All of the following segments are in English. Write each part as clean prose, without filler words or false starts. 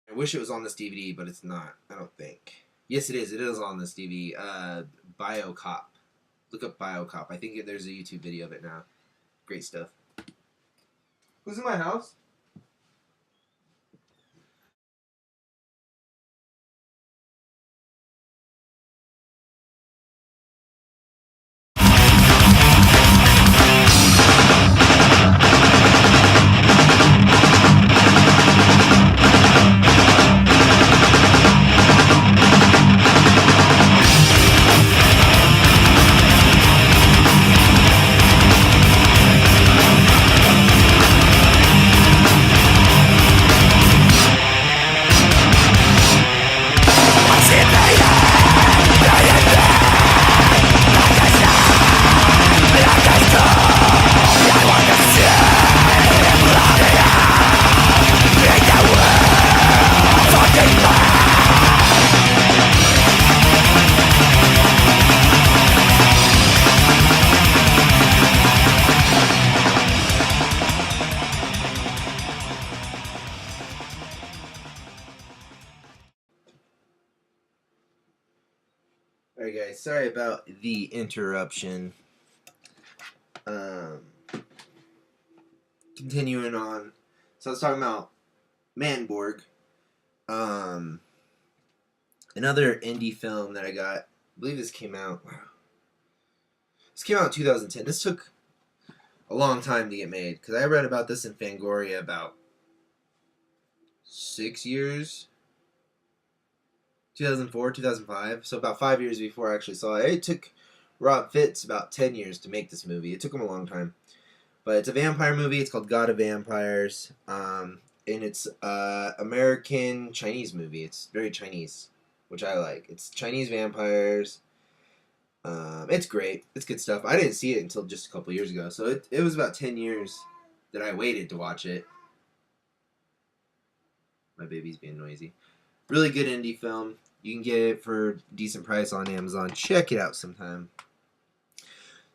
I wish it was on this DVD, but it's not. I don't think. Yes, it is. It is on this DVD. BioCop. Look up BioCop. I think there's a YouTube video of it now. Great stuff. Who's in my house? Alright guys, sorry about the interruption. Um, Continuing on. So I was talking about Manborg. Another indie film that I got. I believe this came out. Wow. This came out in 2010. This took a long time to get made because I read about this in Fangoria about 6 years. 2004, 2005. So about 5 years before I actually saw it. It took Rob Fitz about 10 years to make this movie. It took him a long time. But it's a vampire movie. It's called God of Vampires. And it's American Chinese movie. It's very Chinese, which I like. It's Chinese vampires. It's great. It's good stuff. I didn't see it until just a couple years ago. So it was about 10 years that I waited to watch it. My baby's being noisy. Really good indie film. You can get it for a decent price on Amazon. Check it out sometime.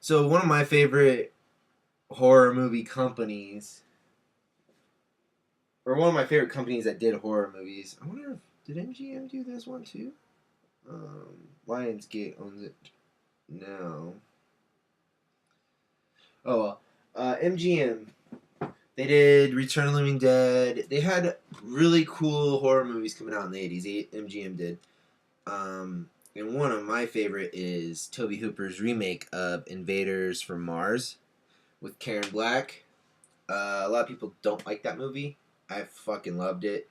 So one of my favorite horror movie companies, or one of my favorite companies that did horror movies. I wonder if did MGM do this one too? Lionsgate owns it now. Oh well. MGM. They did Return of the Living Dead. They had really cool horror movies coming out in the 80s. MGM did. And one of my favorite is Tobe Hooper's remake of Invaders from Mars with Karen Black. A lot of people don't like that movie. I fucking loved it.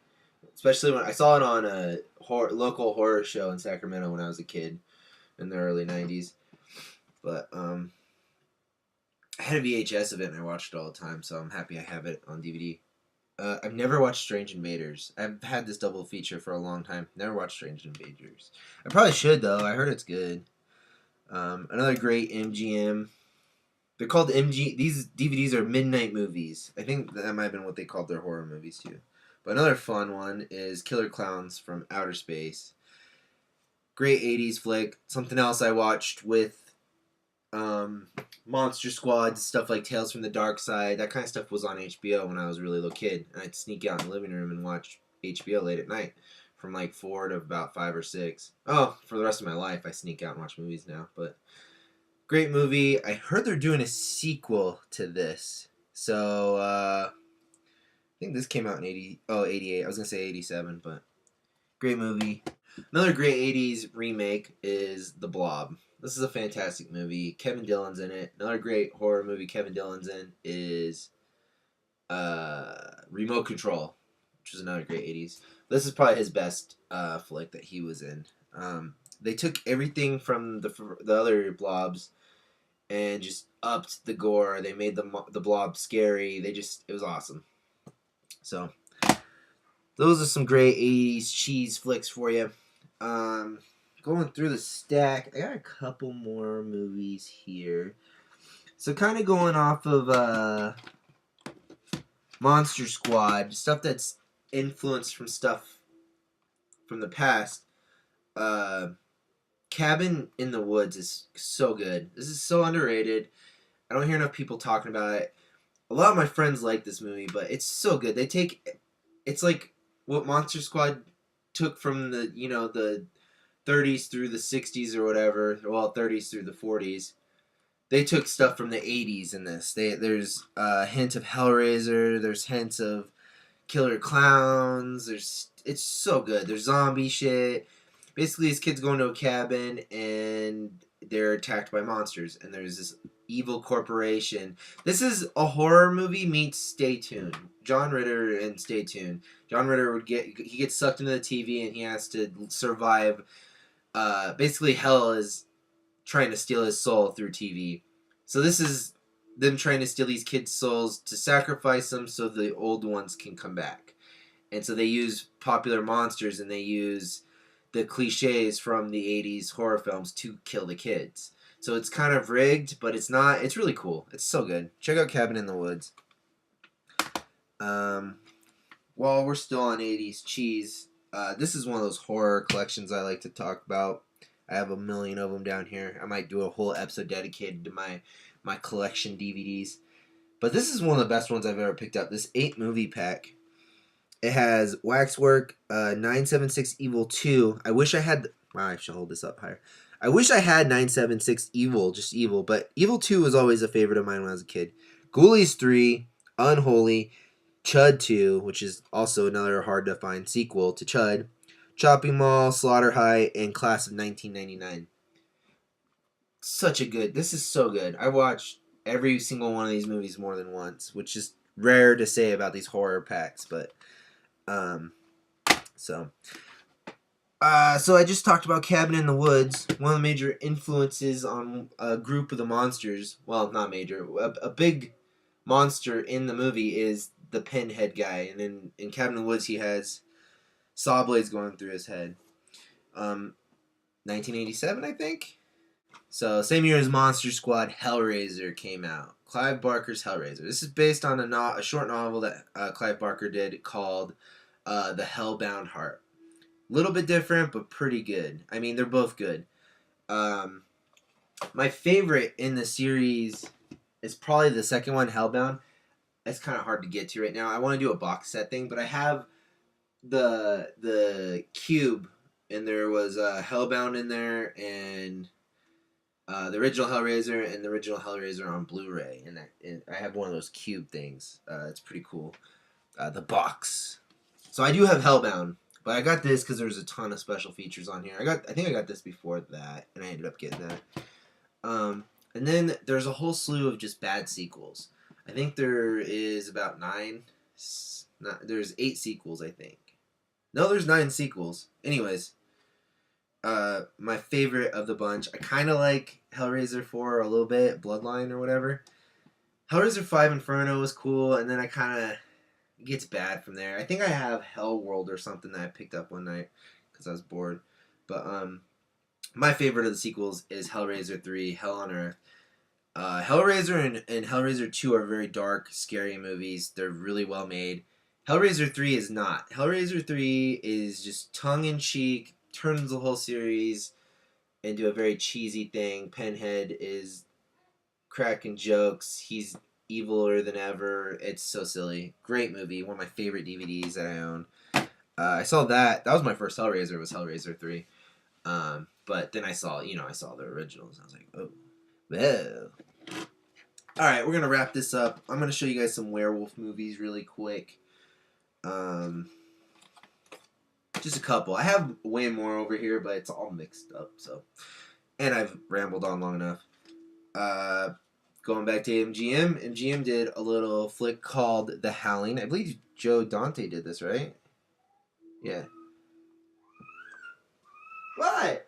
Especially when I saw it on a local horror show in Sacramento when I was a kid in the early 90s. But I had a VHS of it and I watched it all the time, so I'm happy I have it on DVD. I've never watched Strange Invaders. I've had this double feature for a long time. Never watched Strange Invaders. I probably should, though. I heard it's good. Another great MGM. They're called MG. These DVDs are midnight movies. I think that might have been what they called their horror movies, too. But another fun one is Killer Clowns from Outer Space. Great 80s flick. Something else I watched with Monster Squad, stuff like Tales from the Dark Side. That kind of stuff was on HBO when I was a really little kid. And I'd sneak out in the living room and watch HBO late at night from like 4 to about 5 or 6. Oh, for the rest of my life, I sneak out and watch movies now. But great movie. I heard they're doing a sequel to this. So, I think this came out in 88. I was going to say 87, but great movie. Another great 80s remake is The Blob. This is a fantastic movie. Kevin Dillon's in it. Another great horror movie Kevin Dillon's in is Remote Control, which is another great 80s. This is probably his best flick that he was in. They took everything from the other Blobs and just upped the gore. They made the Blob scary. It was awesome. So those are some great 80s cheese flicks for you. Going through the stack, I got a couple more movies here. So kind of going off of Monster Squad, stuff that's influenced from stuff from the past. Cabin in the Woods is so good. This is so underrated. I don't hear enough people talking about it. A lot of my friends like this movie, but it's so good. It's like what Monster Squad took from the the 30s through the 60s or whatever, well 30s through the 40s. They took stuff from the 80s in this. There's a hint of Hellraiser. There's hints of Killer Clowns. It's so good. There's zombie shit. Basically, these kids go into a cabin and they're attacked by monsters. And there's this evil corporation. This is a horror movie meets Stay Tuned. John Ritter and Stay Tuned. John Ritter he gets sucked into the TV and he has to survive. Basically, hell is trying to steal his soul through TV. So this is them trying to steal these kids' souls to sacrifice them so the old ones can come back. And so they use popular monsters and they use the cliches from the 80s horror films to kill the kids. So it's kind of rigged, but it's not. It's really cool. It's so good. Check out Cabin in the Woods. While we're still on 80s cheese, this is one of those horror collections I like to talk about. I have a million of them down here. I might do a whole episode dedicated to my collection DVDs. But this is one of the best ones I've ever picked up. This 8 movie pack. It has Waxwork, 976 Evil 2. I wish I had... Wow, I should hold this up higher. I wish I had 976 Evil, just Evil. But Evil 2 was always a favorite of mine when I was a kid. Ghoulies 3, Unholy, Chud 2, which is also another hard-to-find sequel to Chud. Chopping Mall, Slaughter High, and Class of 1999. Such a good... This is so good. I watched every single one of these movies more than once, which is rare to say about these horror packs, but... So I just talked about Cabin in the Woods. One of the major influences on a group of the monsters... Well, not major. A big monster in the movie is the Pinhead guy. And then in Cabin in the Woods, he has saw blades going through his head. 1987, I think? So, same year as Monster Squad, Hellraiser came out. Clive Barker's Hellraiser. This is based on a short novel that Clive Barker did called The Hellbound Heart. A little bit different, but pretty good. I mean, they're both good. My favorite in the series is probably the second one, Hellbound. It's kind of hard to get to right now. I want to do a box set thing, but I have the cube, and there was Hellbound in there, and the original Hellraiser, and the original Hellraiser on Blu-ray, and I have one of those cube things. It's pretty cool. The box. So I do have Hellbound, but I got this because there's a ton of special features on here. I think I got this before that, and I ended up getting that. And then there's a whole slew of just bad sequels. I think there is about 9. There's 8 sequels, I think. No, there's 9 sequels. Anyways, my favorite of the bunch, I kind of like Hellraiser 4 a little bit, Bloodline or whatever. Hellraiser 5 Inferno was cool, and then I kind of... It gets bad from there. I think I have Hellworld or something that I picked up one night because I was bored. But my favorite of the sequels is Hellraiser 3, Hell on Earth. Hellraiser and Hellraiser 2 are very dark, scary movies. They're really well made. Hellraiser 3 is not. Hellraiser 3 is just tongue-in-cheek, turns the whole series into a very cheesy thing. Pinhead is cracking jokes. He's eviler than ever. It's so silly. Great movie. One of my favorite DVDs that I own. I saw that. That was my first Hellraiser, was Hellraiser 3. But then I saw the originals. I was like, oh, well. Alright, we're going to wrap this up. I'm going to show you guys some werewolf movies really quick. Just a couple. I have way more over here, but it's all mixed up. So, and I've rambled on long enough. Going back to MGM. MGM did a little flick called The Howling. I believe Joe Dante did this, right? Yeah. What?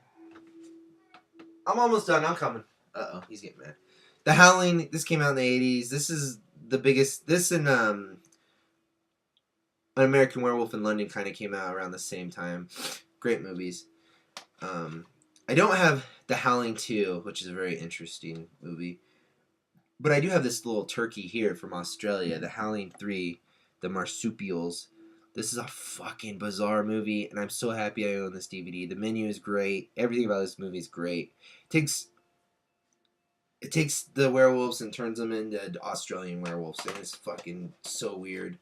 I'm almost done. I'm coming. Uh-oh, he's getting mad. The Howling, this came out in the 80s. This is the biggest... This and An American Werewolf in London kind of came out around the same time. Great movies. I don't have The Howling 2, which is a very interesting movie. But I do have this little turkey here from Australia, The Howling 3, The Marsupials. This is a fucking bizarre movie, and I'm so happy I own this DVD. The menu is great. Everything about this movie is great. It takes the werewolves and turns them into Australian werewolves, and it's fucking so weird.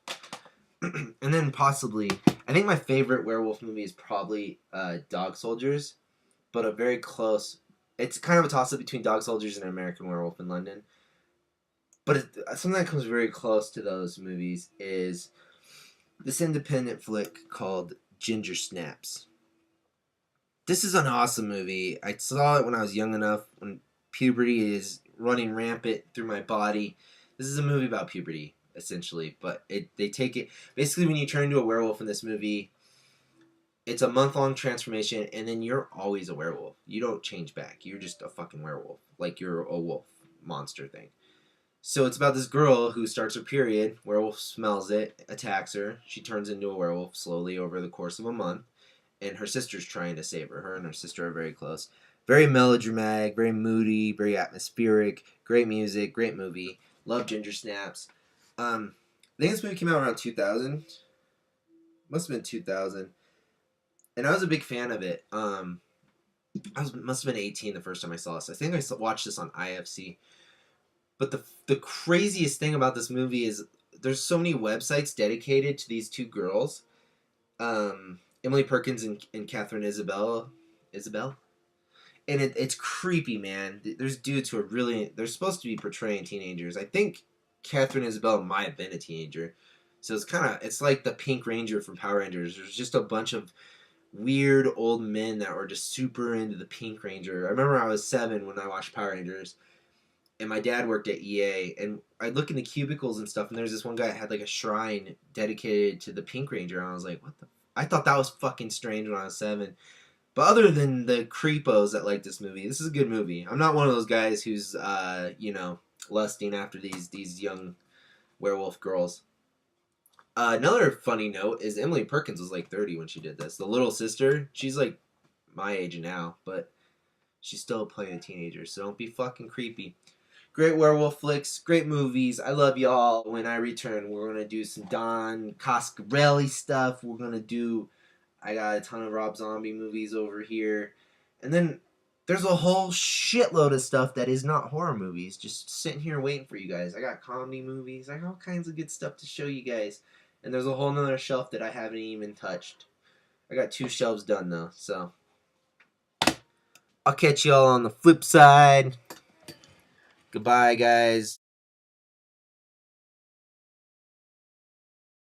And then possibly, I think my favorite werewolf movie is probably Dog Soldiers, but a very close. It's kind of a toss up between Dog Soldiers and American Werewolf in London. But something that comes very close to those movies is this independent flick called Ginger Snaps. This is an awesome movie. I saw it when I was young enough, when puberty is running rampant through my body. This is a movie about puberty, essentially, but they take it basically when you turn into a werewolf in this movie. It's a month-long transformation, and then you're always a werewolf. You don't change back. You're just a fucking werewolf, like you're a wolf monster thing. So it's about this girl who starts her period. Werewolf smells it, attacks her. She turns into a werewolf slowly over the course of a month, and her sister's trying to save her. Her and her sister are very close. Very melodramatic, very moody, very atmospheric. Great music, great movie. Love Ginger Snaps. I think this movie came out around 2000. Must have been 2000. And I was a big fan of it. Must have been 18 the first time I saw this. I think I watched this on IFC. But the craziest thing about this movie is there's so many websites dedicated to these two girls, Emily Perkins and Catherine Isabel, and it's creepy, man. There's dudes who are they're supposed to be portraying teenagers. I think Catherine Isabel might have been a teenager, so it's like the Pink Ranger from Power Rangers. There's just a bunch of weird old men that were just super into the Pink Ranger. I remember I was 7 when I watched Power Rangers, and my dad worked at EA, and I look in the cubicles and stuff, and there's this one guy that had like a shrine dedicated to the Pink Ranger, and I was like, what the? I thought that was fucking strange when I was 7. But other than the creepos that like this movie, this is a good movie. I'm not one of those guys who's, lusting after these young werewolf girls. Another funny note is Emily Perkins was like 30 when she did this. The little sister, she's like my age now, but she's still playing a teenager, so don't be fucking creepy. Great werewolf flicks, great movies. I love y'all. When I return, we're going to do some Don Coscarelli stuff. I got a ton of Rob Zombie movies over here. And then there's a whole shitload of stuff that is not horror movies. Just sitting here waiting for you guys. I got comedy movies. I got all kinds of good stuff to show you guys. And there's a whole nother shelf that I haven't even touched. I got 2 shelves done though, so I'll catch y'all on the flip side. Goodbye, guys.